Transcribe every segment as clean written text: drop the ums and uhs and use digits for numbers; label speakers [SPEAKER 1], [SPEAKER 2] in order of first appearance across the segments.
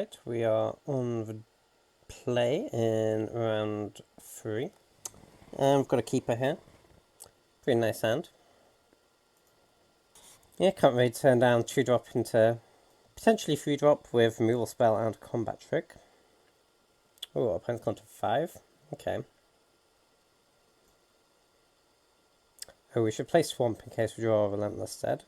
[SPEAKER 1] Right, we are on the play in round 3. And we've got a keeper here. Pretty nice hand. Yeah, can't really turn down 2-drop into potentially 3-drop with removal spell and combat trick. Oh, opponent's gone to 5. Okay. Oh, we should play Swamp in case we draw a Relentless Stead.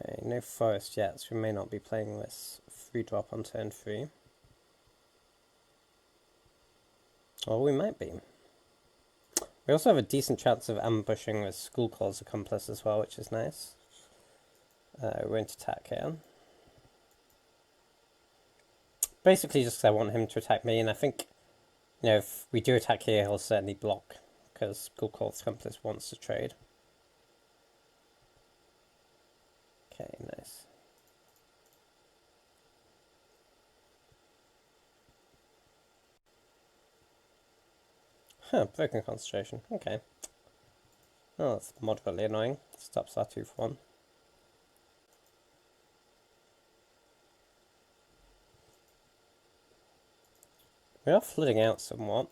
[SPEAKER 1] Okay, no Forest yet, so we may not be playing this 3-drop on turn 3. Or we might be. We also have a decent chance of ambushing with Skullclaw's Accomplice as well, which is nice. We're going to attack here. Basically just because I want him to attack me, and I think, you know, if we do attack here, he'll certainly block, because Skullclaw's Accomplice wants to trade. Okay, nice. Huh, broken concentration. Okay. Oh, that's moderately annoying. Stops our 2 for 1. We are flooding out somewhat.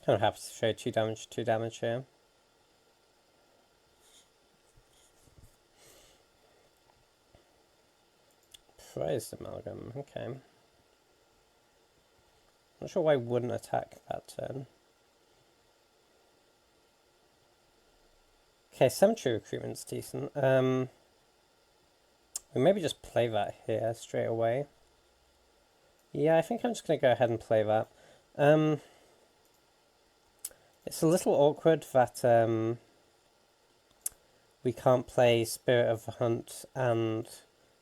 [SPEAKER 1] Kind of happy to show 2 damage here. Prized Amalgam, okay. Not sure why I wouldn't attack that turn. Okay, Cemetery Recruitment's decent. We maybe just play that here straight away. Yeah, I think I'm just going to go ahead and play that. It's a little awkward that we can't play Spirit of the Hunt and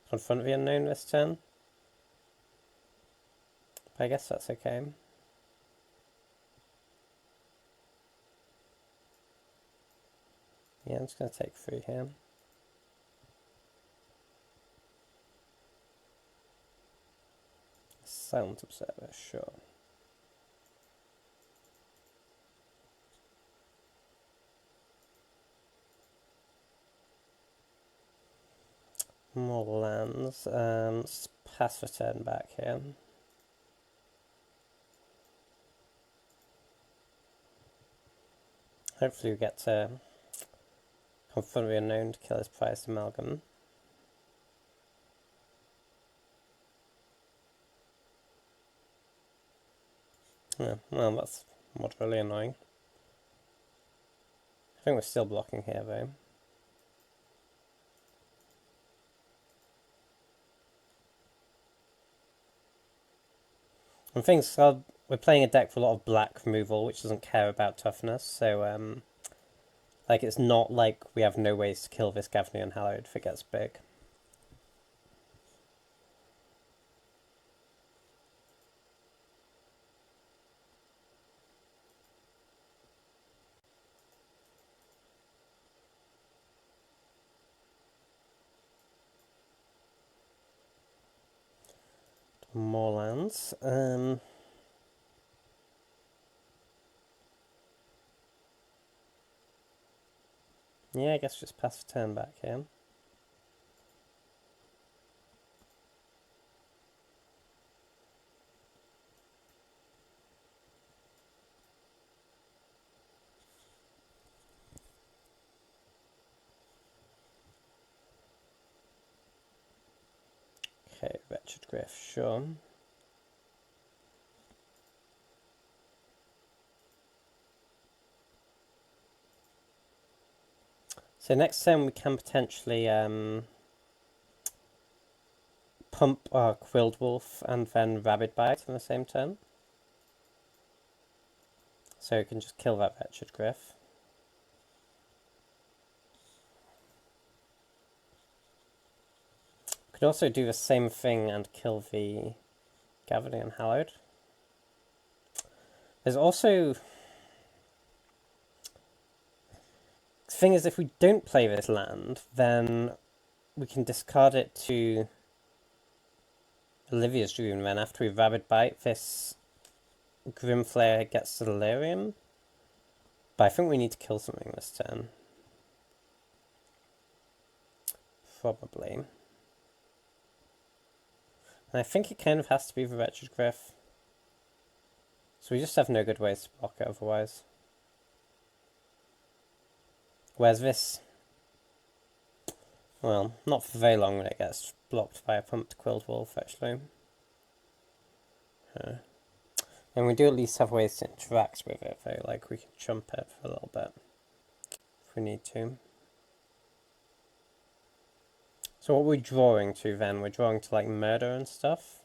[SPEAKER 1] Confront the Unknown this turn. But I guess that's okay. Yeah, I'm just going to take 3 here. Silent Observer, sure. More lands. Let's pass the turn back here. Hopefully we get to Confront the Unknown to kill his prized Amalgam. Yeah, well, that's moderately annoying. I think we're still blocking here, though. And things are, we're playing a deck with a lot of black removal, which doesn't care about toughness, so, like, it's not like we have no ways to kill this Gavony Unhallowed if it gets big. More lands. Yeah, I guess just pass the turn back here. Okay, Wretched Griff, sure. So next turn we can potentially pump our Quilled Wolf and then Rabid Bite on the same turn. So we can just kill that Wretched Griff. We could also do the same thing and kill the Gavony Unhallowed. There's also... The thing is, if we don't play this land, then we can discard it to Olivia's Dream, then after we Rabid Bite, this Grimflayer gets the Delirium. But I think we need to kill something this turn. Probably. And I think it kind of has to be the Wretched Griff. So we just have no good ways to block it otherwise. Whereas this, well, not for very long when it gets blocked by a pumped Quilled Wolf, actually. And we do at least have ways to interact with it, though, like we can jump it for a little bit if we need to. So what are we drawing to then? We're drawing to like murder and stuff.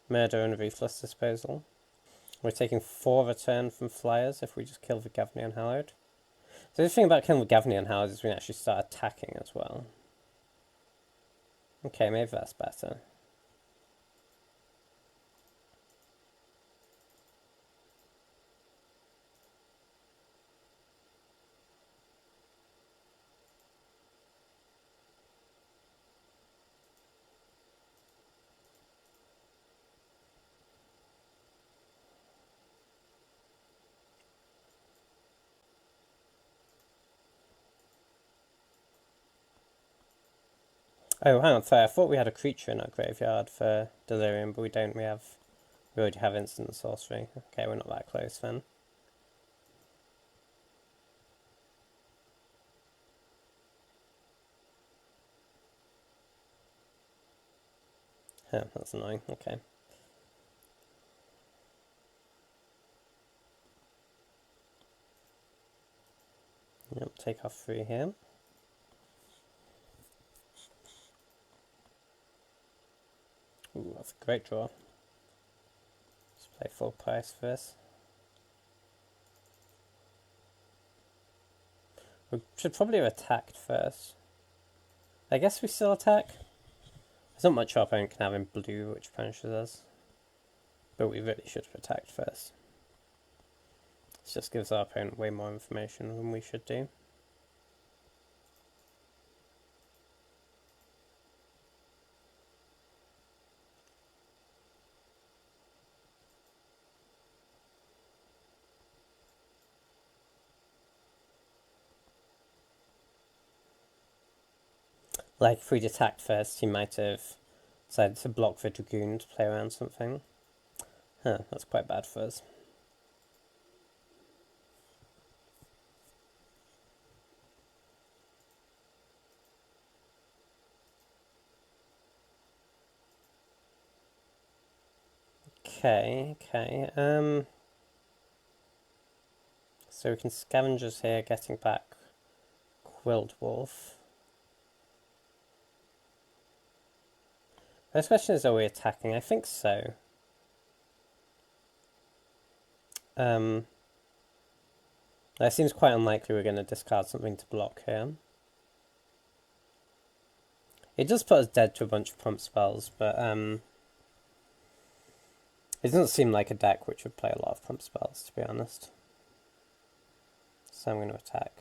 [SPEAKER 1] Murder and Ruthless Disposal. We're taking 4 a turn from flyers if we just kill the Gavny Unhallowed. So the thing about killing the Gavny Unhallowed is we can actually start attacking as well. Okay, maybe that's better. Oh, hang on, sorry, I thought we had a creature in our graveyard for Delirium, but we don't. We already have instant sorcery. Okay, we're not that close then. Huh, that's annoying. Okay. Yep, take off 3 here. Ooh, that's a great draw. Let's play full price for this. We should probably have attacked first. I guess we still attack. There's not much our opponent can have in blue which punishes us. But we really should have attacked first. This just gives our opponent way more information than we should do. Like, if we'd attacked first, he might have decided to block the Dragoon to play around something. Huh, that's quite bad for us. Okay. So we can Scavengers here, getting back Quilled Wolf. First question is, are we attacking? I think so. That seems quite unlikely we're going to discard something to block here. It does put us dead to a bunch of pump spells, but it doesn't seem like a deck which would play a lot of pump spells, to be honest. So I'm going to attack.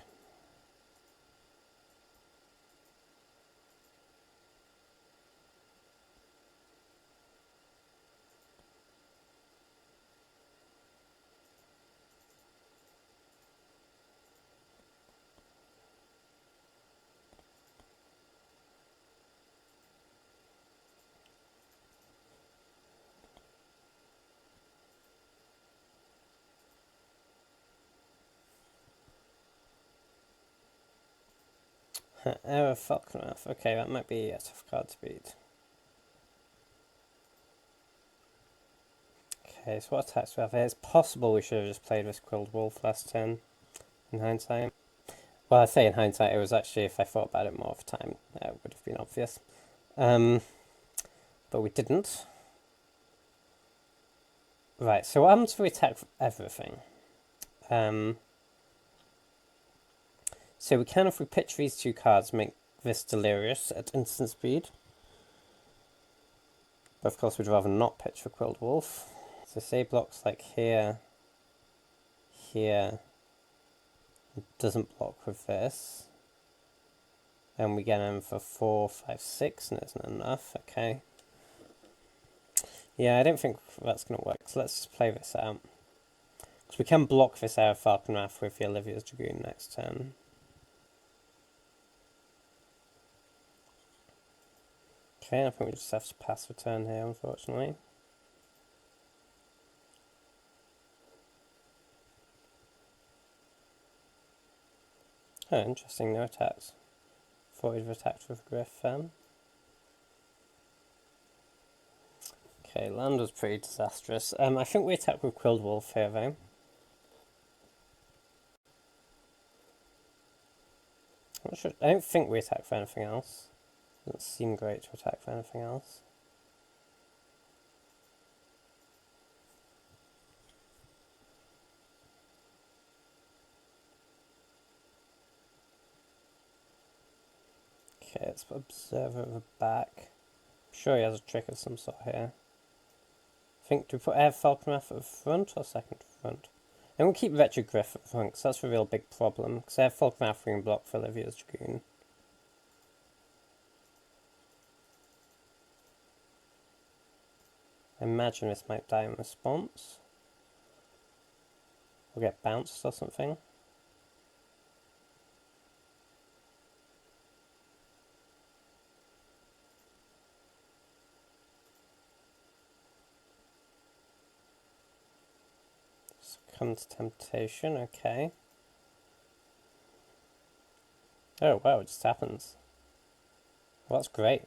[SPEAKER 1] Error Falconmouth. Okay, that might be a tough card to beat. Okay, so what attacks do we have here? It's possible we should have just played this Quilled Wolf last turn, in hindsight. Well, I say in hindsight, it was actually, if I thought about it more of the time, it would have been obvious. But we didn't. Right, so what happens if we attack everything? So we can, if we pitch these 2 cards, make this Delirious at instant speed. But of course we'd rather not pitch for Quilled Wolf. So say blocks like here, here, it doesn't block with this. And we get him for 4, 5, 6, and isn't enough. Okay. Yeah, I don't think that's going to work. So let's just play this out. Because we can block this out of Falcon Wrath with the Olivia's Dragoon next turn. Okay, I think we just have to pass the turn here, unfortunately. Oh, interesting, no attacks. Thought we'd have attacked with Griff then. Okay, land was pretty disastrous. I think we attack with Quilled Wolf here though. I'm not sure. I don't think we attack for anything else. Doesn't seem great to attack for anything else. Okay, let's put Observer at the back. I'm sure he has a trick of some sort here. I think, do we put Air Falcon Wrath at the front or second to front? And we'll keep Wretched Griff at the front, because that's a real big problem. Because Air Falcon Wrath we can block for Olivia's Dragoon. I imagine this might die in response. Or get bounced or something. Succumb to temptation, okay. Oh wow, it just happens. Well, that's great.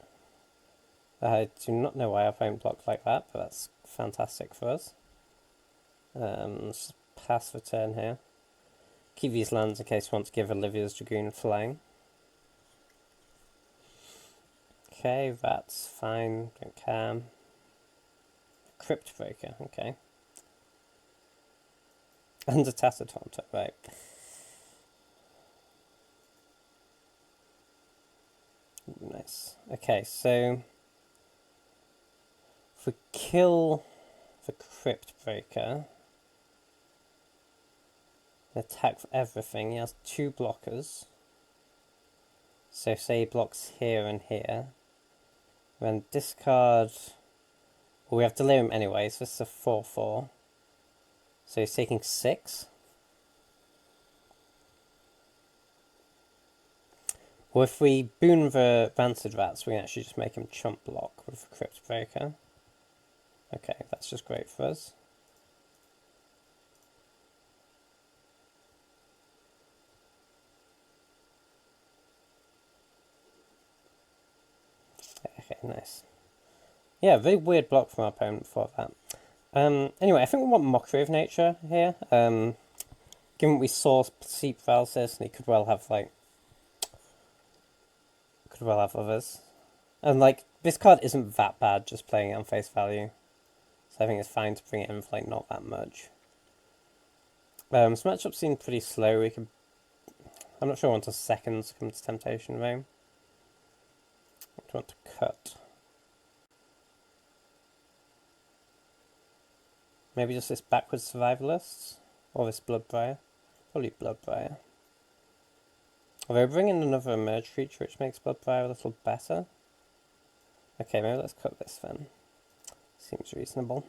[SPEAKER 1] I do not know why our opponent blocked like that, but that's fantastic for us. Let's pass the turn here. Keep these lands in case we want to give Olivia's Dragoon flying. Okay, that's fine, don't care. Crypt Breaker, okay. Under Tacit Haunter, right. Nice. Okay, so if we kill the Crypt Breaker, attack for everything, he has 2 blockers. So say he blocks here and here. Then discard. Well, we have Delirium anyway, so this is a 4/4. So he's taking 6. Well, if we boon the Rancid Rats, we can actually just make him chump block with the Crypt Breaker. Okay, that's just great for us. Okay, nice. Yeah, very weird block from our opponent for that. Anyway, I think we want Mockery of Nature here. Given we saw Seep Paralysis, and he could well have others. And like, this card isn't that bad, just playing it on face value. So I think it's fine to bring it in for like not that much. This matchup seemed pretty slow. I'm not sure I want a second Succumb to Temptation though. I want to cut. Maybe just this Backwards Survivalists? Or this Bloodbriar? Probably Bloodbriar. Although bringing another Emerge creature which makes Bloodbriar a little better. Okay, maybe let's cut this then. Seems reasonable.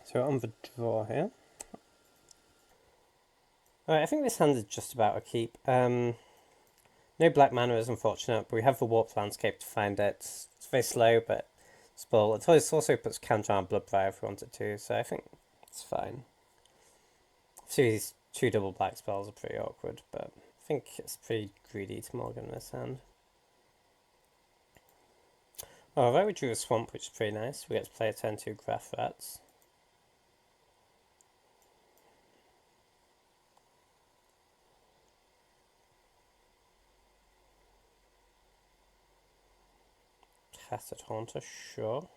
[SPEAKER 1] So we're on the draw here. Alright, I think this hand is just about a keep. No black mana is unfortunate, but we have the Warped Landscape to find it. It's very slow, but spoil. It also puts counter on Bloodbriar if we want it to, so I think it's fine. These 2 double black spells are pretty awkward, but I think it's pretty greedy to Morgan in this hand. Alright, we drew a Swamp, which is pretty nice. We get to play a turn 2 Graph Rats. Tacit Haunter, sure.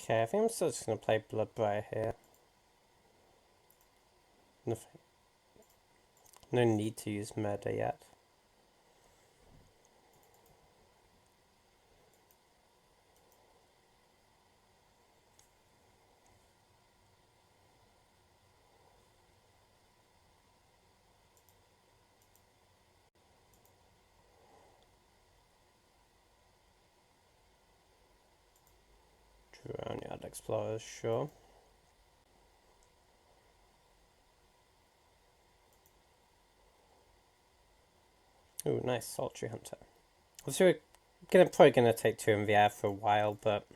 [SPEAKER 1] Okay, I think I'm still just going to play Bloodbriar here. Nothing. No need to use murder yet. Drone Yard Explorers, sure. Ooh, nice Sultry Hunter. So we're probably gonna take 2 in the air for a while, but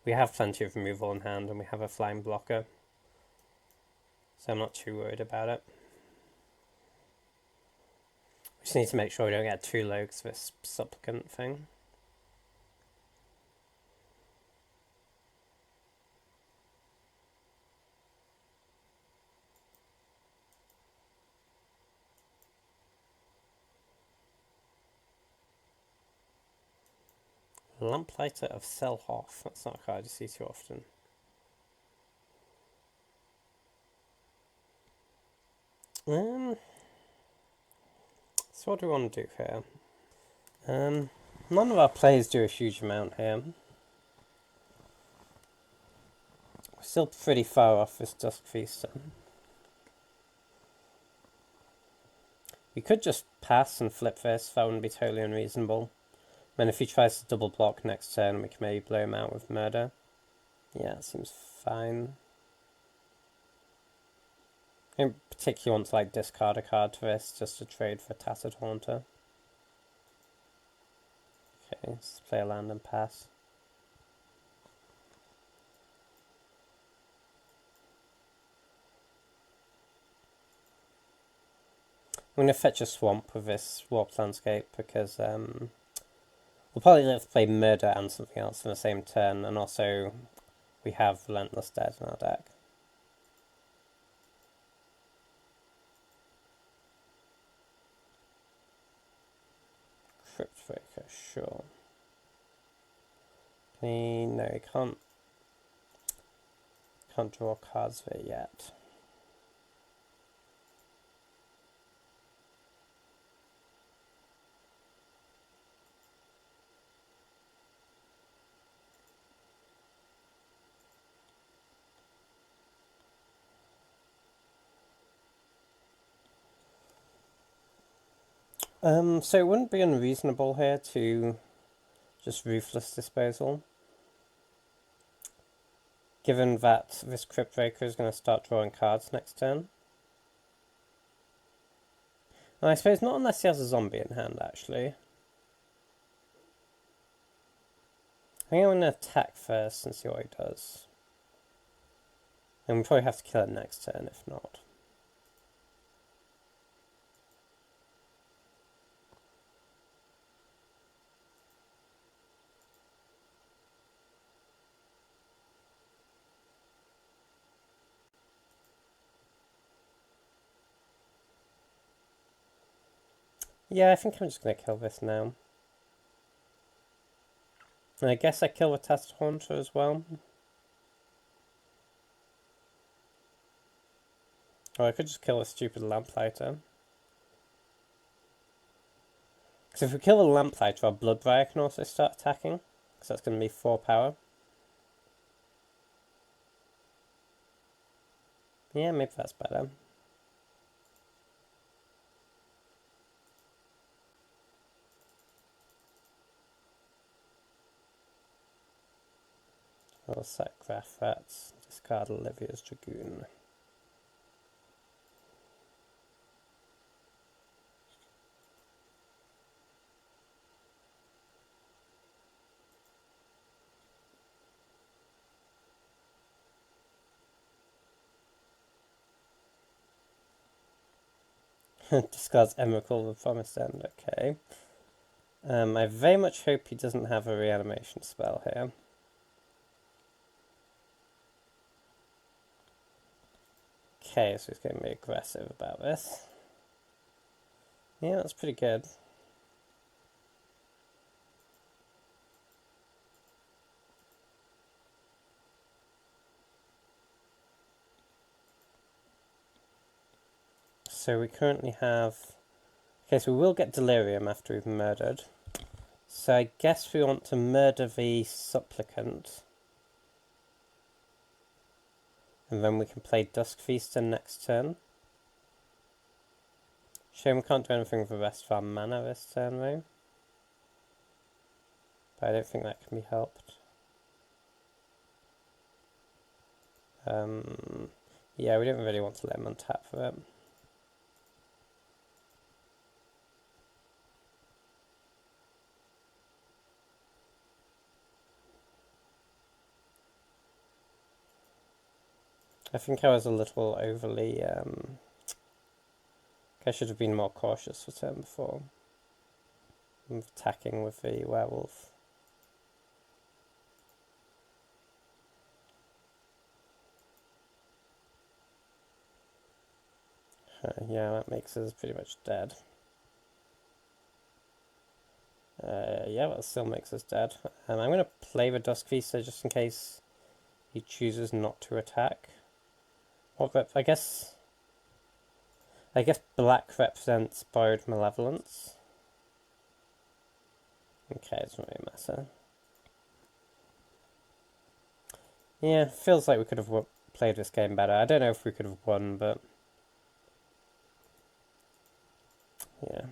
[SPEAKER 1] we have plenty of removal in hand and we have a flying blocker. So I'm not too worried about it. We just need to make sure we don't get too low because of this supplicant thing. Lamplighter of Selhoff. That's not a card you see too often. So what do we want to do here? None of our plays do a huge amount here. We're still pretty far off this Dusk Feaster. We could just pass and flip this, that wouldn't be totally unreasonable. Then if he tries to double block next turn, we can maybe blow him out with murder. Yeah, it seems fine. I don't particularly want to like discard a card to this, just to trade for Tattered Haunter. Okay, let's play a land and pass. I'm going to fetch a swamp with this Warped Landscape because we'll probably have to play Murder and something else in the same turn, and also we have Relentless Dead in our deck. Cryptbreaker, sure. No, you can't draw cards there yet. So it wouldn't be unreasonable here to just Ruthless Disposal, given that this Cryptbreaker is going to start drawing cards next turn. And I suppose not unless he has a zombie in hand, actually. I think I'm going to attack first and see what he does. And we probably have to kill it next turn, if not. Yeah, I think I'm just going to kill this now. And I guess I kill the Tattered Haunter as well. Or I could just kill a stupid Lamplighter. Because if we kill the Lamplighter, our Bloodbriar can also start attacking. Because that's going to be 4 power. Yeah, maybe that's better. We'll sack Graph Rats, discard Olivia's Dragoon. Discards Emrakul with Promised End, okay. I very much hope he doesn't have a reanimation spell here. Okay, so he's going to be aggressive about this. Yeah, that's pretty good. So we currently have... Okay, so we will get delirium after we've murdered. So I guess we want to murder the supplicant. And then we can play Dusk Feaster next turn. Shame we can't do anything with the rest of our mana this turn though. But I don't think that can be helped. Yeah, we don't really want to let him untap for it. I think I was a little overly... I should have been more cautious for turn before. Attacking with the werewolf. Yeah, that makes us pretty much dead. Yeah, that still makes us dead. I'm going to play the Dusk Feaster just in case he chooses not to attack. What rep? I guess black represents borrowed malevolence. Okay, it doesn't really matter. Yeah, feels like we could have played this game better. I don't know if we could have won, but yeah.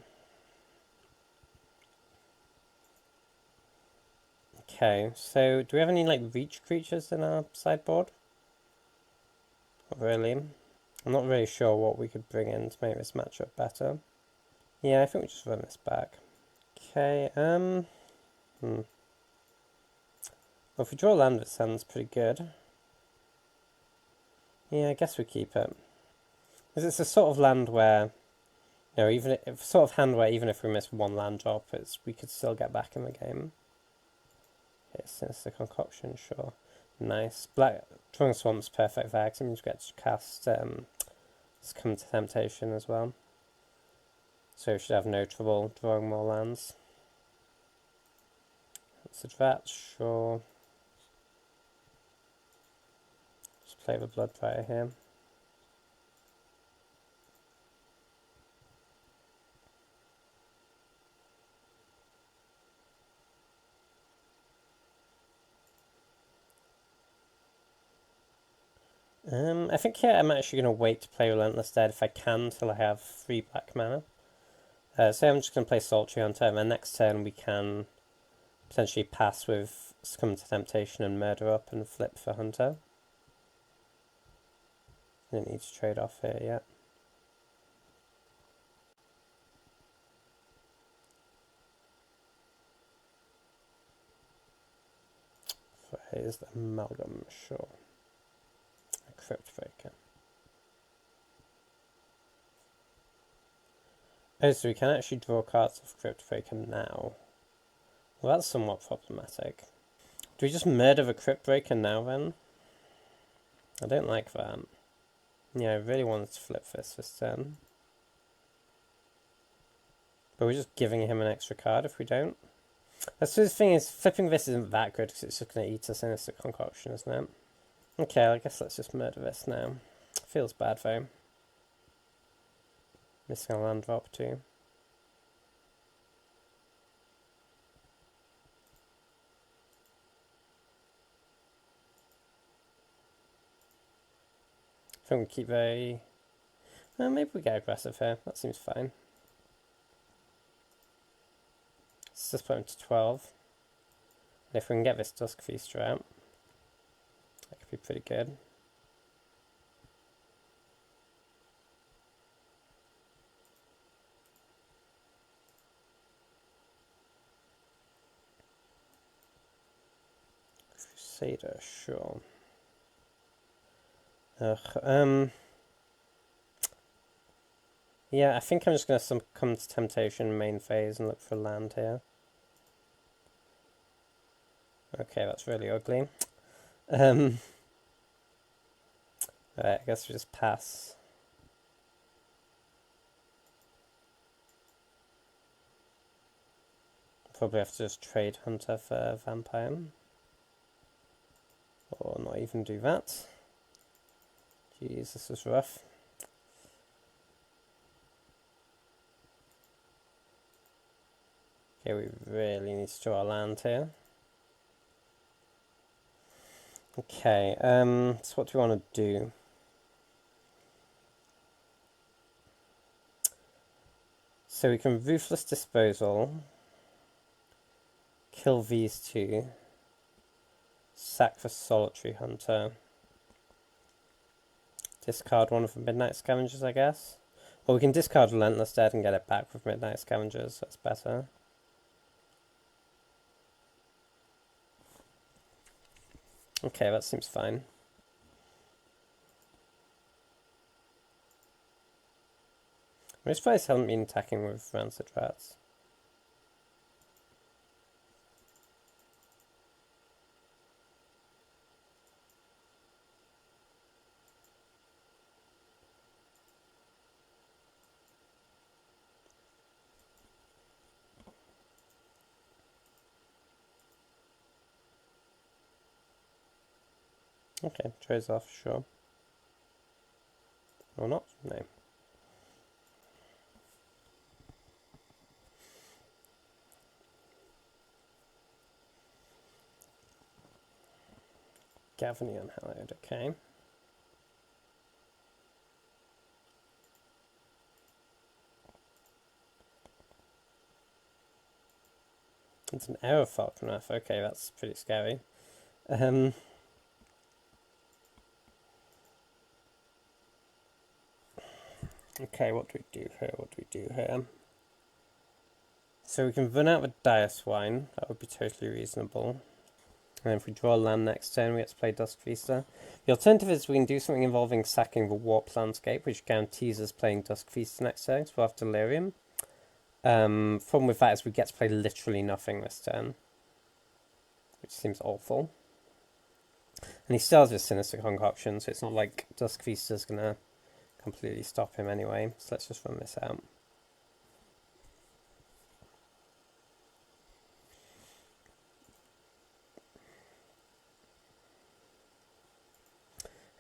[SPEAKER 1] Okay, so do we have any like reach creatures in our sideboard? Not really. I'm not really sure what we could bring in to make this matchup better. Yeah, I think we just run this back. Okay, Well, if we draw land, it sounds pretty good. Yeah, I guess we keep it. Because it's a sort of land where, you know, even if, sort of hand where even if we miss one land drop, we could still get back in the game. Okay, Sinister Concoction, sure. Nice. Drawing Swamp's perfect there, because it means we get to cast Succumb to Temptation as well. So we should have no trouble drawing more lands. So that, sure. Just play the Bloodfire here. I think here I'm actually going to wait to play Relentless Dead if I can till I have 3 black mana. So I'm just going to play Sultry Hunter, and then next turn we can potentially pass with Succumb to Temptation and Murder up and flip for Hunter. Didn't need to trade off here yet. Here's the Amalgam, sure. A Crypt Breaker. Oh, so we can actually draw cards of Crypt Breaker now. Well, that's somewhat problematic. Do we just murder the Crypt Breaker now then? I don't like that. Yeah, I really wanted to flip this turn. But we're just giving him an extra card if we don't. That's the thing is, flipping this isn't that good because it's just going to eat a Sinister Concoction, isn't it? Okay, I guess let's just murder this now. Feels bad though. Missing a land drop too. I think we keep maybe we get aggressive here. That seems fine. Let's just put him to 12. And if we can get this Dusk Feaster out, that could be pretty good. Crusader, sure. Yeah, I think I'm just going to succumb to Temptation main phase and look for land here. Okay, that's really ugly. Right, I guess we just pass. Probably have to just trade Hunter for Vampire. Or not even do that. Jeez, this is rough. Okay, we really need to draw a land here. Okay, so what do we want to do? So we can Ruthless Disposal, kill these two, sack for Solitary Hunter, discard one of the Midnight Scavengers, I guess. Or we can discard Relentless Dead and get it back with Midnight Scavengers, that's better. Okay, that seems fine. Most players haven't been attacking with Rancid Rats. Okay, trays off, sure. Or not? No. Gavinian Hallowed, okay. It's an Arrow Falcon Wrath, okay, that's pretty scary. Okay, what do we do here? So we can run out with Dire Swine, that would be totally reasonable. And if we draw a land next turn, we get to play Dusk Feaster. The alternative is we can do something involving sacking the Warp Landscape, which guarantees us playing Dusk Feaster next turn, so we'll have Delirium. Problem with that is we get to play literally nothing this turn, which seems awful. And he still has his Sinister Concoction, so it's not like Dusk Feaster's going to completely stop him anyway. So let's just run this out.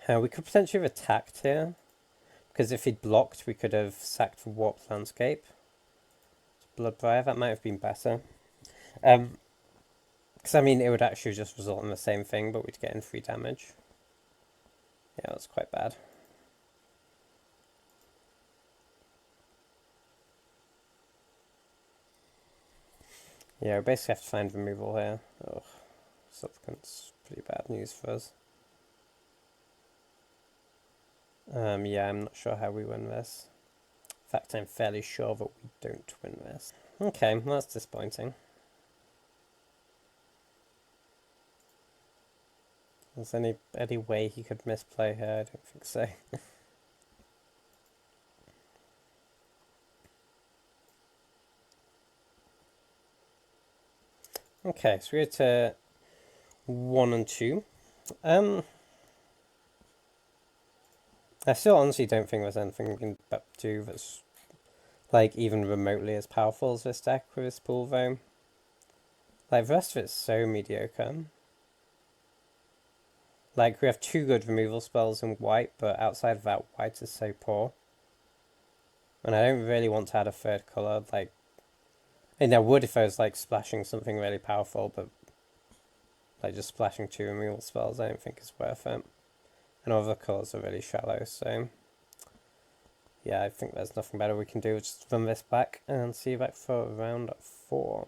[SPEAKER 1] We could potentially have attacked here, because if he'd blocked, we could have sacked the Warp Landscape. Bloodbriar, that might have been better. Because, I mean, it would actually just result in the same thing, but we'd get in 3 damage. Yeah, that's quite bad. Yeah, we basically have to find removal here. Ugh, Supplicant's pretty bad news for us. Yeah, I'm not sure how we win this. In fact, I'm fairly sure that we don't win this. Okay, well, that's disappointing. Is there any way he could misplay here? I don't think so. Okay, so we go to 1 and 2. I still honestly don't think there's anything we can do that's like even remotely as powerful as this deck with this pool though. Like the rest of it's so mediocre. Like we have 2 good removal spells in white, but outside of that, white is so poor. And I don't really want to add a 3rd colour. Like, and I would if I was like splashing something really powerful, but like just splashing 2 removal spells, I don't think is worth it. And all the colours are really shallow, so yeah, I think there's nothing better we can do. Just run this back and see you back for round 4.